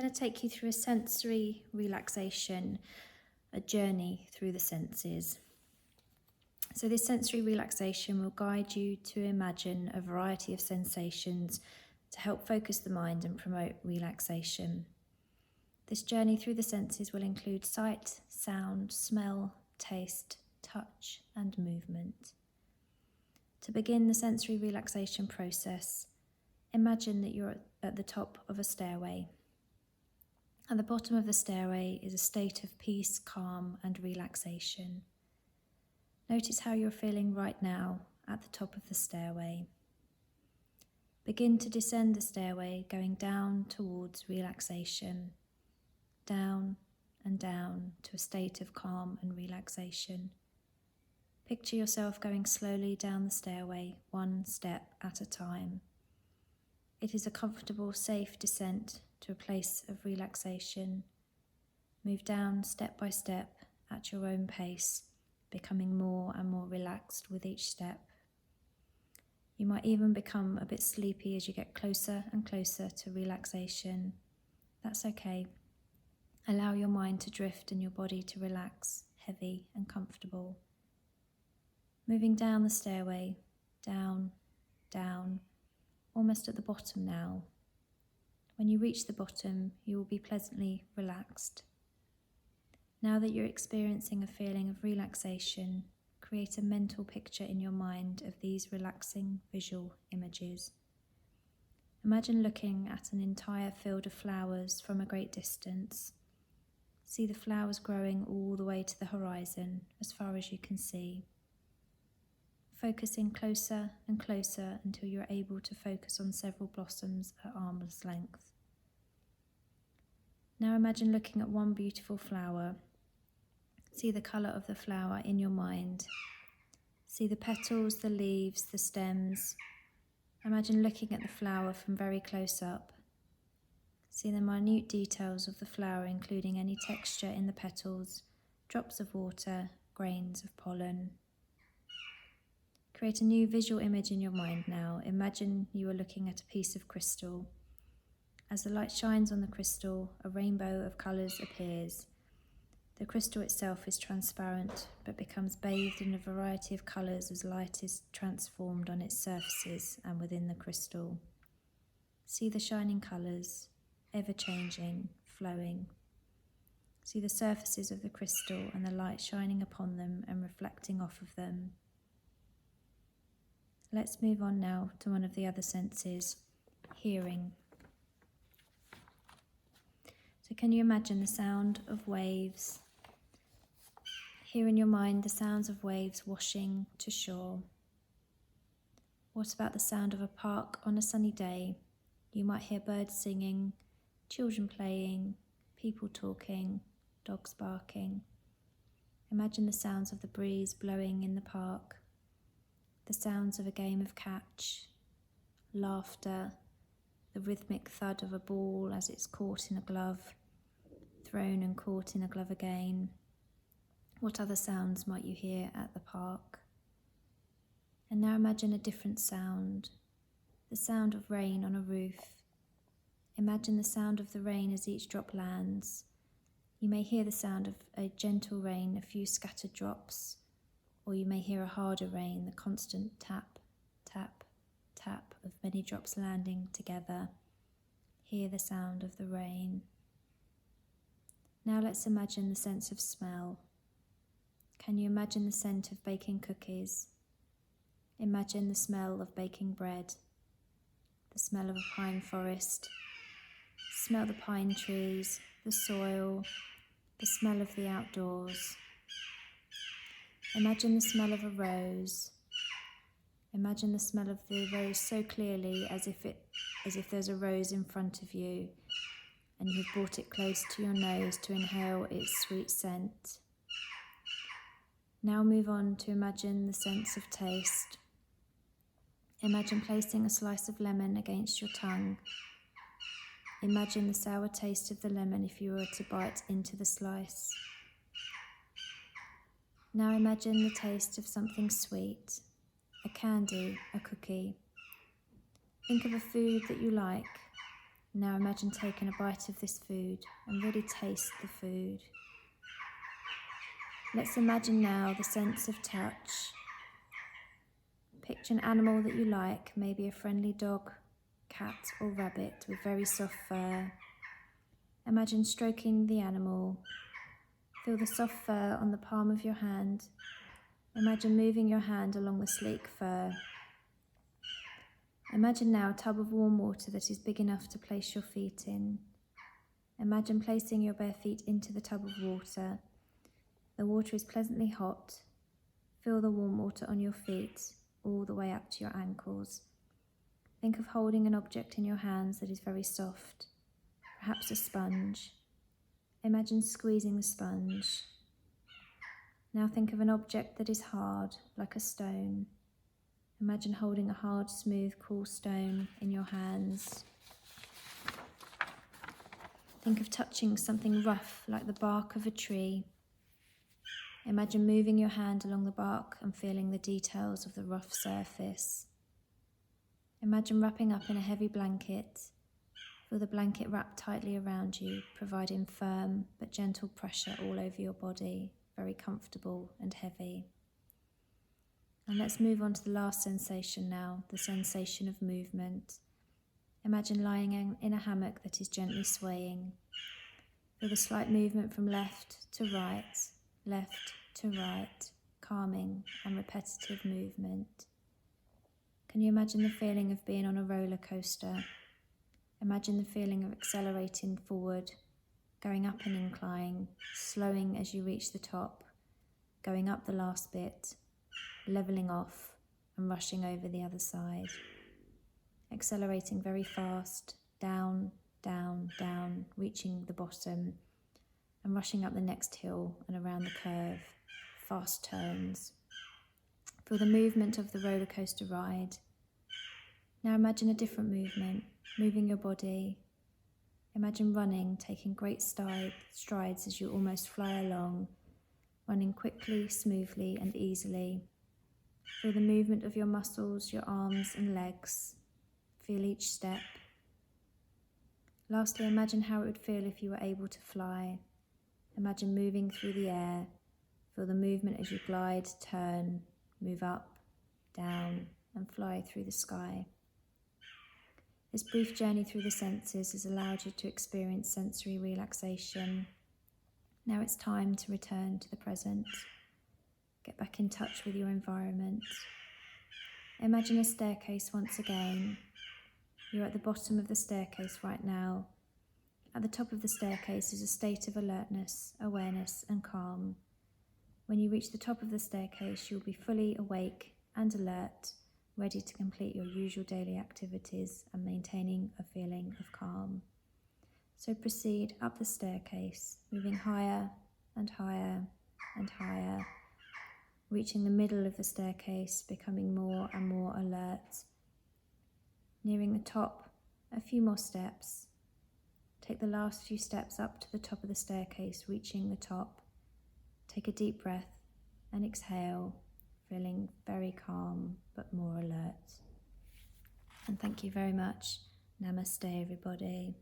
going to take you through a sensory relaxation, a journey through the senses. So this sensory relaxation will guide you to imagine a variety of sensations to help focus the mind and promote relaxation. This journey through the senses will include sight, sound, smell, taste, touch, and movement. To begin the sensory relaxation process, imagine that you're at the top of a stairway. At the bottom of the stairway is a state of peace, calm, and relaxation. Notice how you're feeling right now at the top of the stairway. Begin to descend the stairway, going down towards relaxation, down and down to a state of calm and relaxation. Picture yourself going slowly down the stairway, one step at a time. It is a comfortable, safe descent to a place of relaxation. Move down step by step at your own pace, becoming more and more relaxed with each step. You might even become a bit sleepy as you get closer and closer to relaxation. That's okay. Allow your mind to drift and your body to relax, heavy and comfortable. Moving down the stairway, down, down, almost at the bottom now. When you reach the bottom, you will be pleasantly relaxed. Now that you're experiencing a feeling of relaxation, create a mental picture in your mind of these relaxing visual images. Imagine looking at an entire field of flowers from a great distance. See the flowers growing all the way to the horizon, as far as you can see. Focusing closer and closer until you're able to focus on several blossoms at arm's length. Now imagine looking at one beautiful flower. See the colour of the flower in your mind. See the petals, the leaves, the stems. Imagine looking at the flower from very close up. See the minute details of the flower, including any texture in the petals, drops of water, grains of pollen. Create a new visual image in your mind now. Imagine you are looking at a piece of crystal. As the light shines on the crystal, a rainbow of colours appears. The crystal itself is transparent, but becomes bathed in a variety of colours as light is transformed on its surfaces and within the crystal. See the shining colours, ever-changing, flowing. See the surfaces of the crystal and the light shining upon them and reflecting off of them. Let's move on now to one of the other senses, hearing. So can you imagine the sound of waves? Hear in your mind the sounds of waves washing to shore. What about the sound of a park on a sunny day? You might hear birds singing, children playing, people talking, dogs barking. Imagine the sounds of the breeze blowing in the park. The sounds of a game of catch, laughter, the rhythmic thud of a ball as it's caught in a glove, thrown and caught in a glove again. What other sounds might you hear at the park? And now imagine a different sound, the sound of rain on a roof. Imagine the sound of the rain as each drop lands. You may hear the sound of a gentle rain, a few scattered drops, or you may hear a harder rain, the constant tap, tap, tap of many drops landing together. Hear the sound of the rain. Now let's imagine the sense of smell. Can you imagine the scent of baking cookies? Imagine the smell of baking bread, the smell of a pine forest. Smell the pine trees, the soil, the smell of the outdoors. Imagine the smell of a rose. Imagine the smell of the rose so clearly as if there's a rose in front of you and you've brought it close to your nose to inhale its sweet scent. Now move on to imagine the sense of taste. Imagine placing a slice of lemon against your tongue. Imagine the sour taste of the lemon if you were to bite into the slice. Now imagine the taste of something sweet, a candy, a cookie. Think of a food that you like. Now imagine taking a bite of this food and really taste the food. Let's imagine now the sense of touch. Picture an animal that you like, maybe a friendly dog, cat or rabbit with very soft fur. Imagine stroking the animal. Feel the soft fur on the palm of your hand. Imagine moving your hand along the sleek fur. Imagine now a tub of warm water that is big enough to place your feet in. Imagine placing your bare feet into the tub of water. The water is pleasantly hot. Feel the warm water on your feet, all the way up to your ankles. Think of holding an object in your hands that is very soft, perhaps a sponge. Imagine squeezing the sponge. Now think of an object that is hard, like a stone. Imagine holding a hard, smooth, cool stone in your hands. Think of touching something rough, like the bark of a tree. Imagine moving your hand along the bark and feeling the details of the rough surface. Imagine wrapping up in a heavy blanket. Feel the blanket wrapped tightly around you, providing firm but gentle pressure all over your body, very comfortable and heavy. And let's move on to the last sensation now, the sensation of movement. Imagine lying in a hammock that is gently swaying. Feel the slight movement from left to right, calming and repetitive movement. Can you imagine the feeling of being on a roller coaster? Imagine the feeling of accelerating forward, going up an incline, slowing as you reach the top, going up the last bit, levelling off and rushing over the other side. Accelerating very fast, down, down, down, reaching the bottom and rushing up the next hill and around the curve, fast turns. Feel the movement of the roller coaster ride. Now imagine a different movement, moving your body. Imagine running, taking great strides as you almost fly along, running quickly, smoothly and easily. Feel the movement of your muscles, your arms and legs. Feel each step. Lastly, imagine how it would feel if you were able to fly. Imagine moving through the air. Feel the movement as you glide, turn, move up, down, and fly through the sky. This brief journey through the senses has allowed you to experience sensory relaxation. Now it's time to return to the present. Get back in touch with your environment. Imagine a staircase once again. You're at the bottom of the staircase right now. At the top of the staircase is a state of alertness, awareness, and calm. When you reach the top of the staircase, you'll be fully awake and alert, ready to complete your usual daily activities and maintaining a feeling of calm. So proceed up the staircase, moving higher and higher and higher, reaching the middle of the staircase, becoming more and more alert. Nearing the top, a few more steps. Take the last few steps up to the top of the staircase, reaching the top. Take a deep breath and exhale, feeling very calm but more alert. And thank you very much. Namaste, everybody.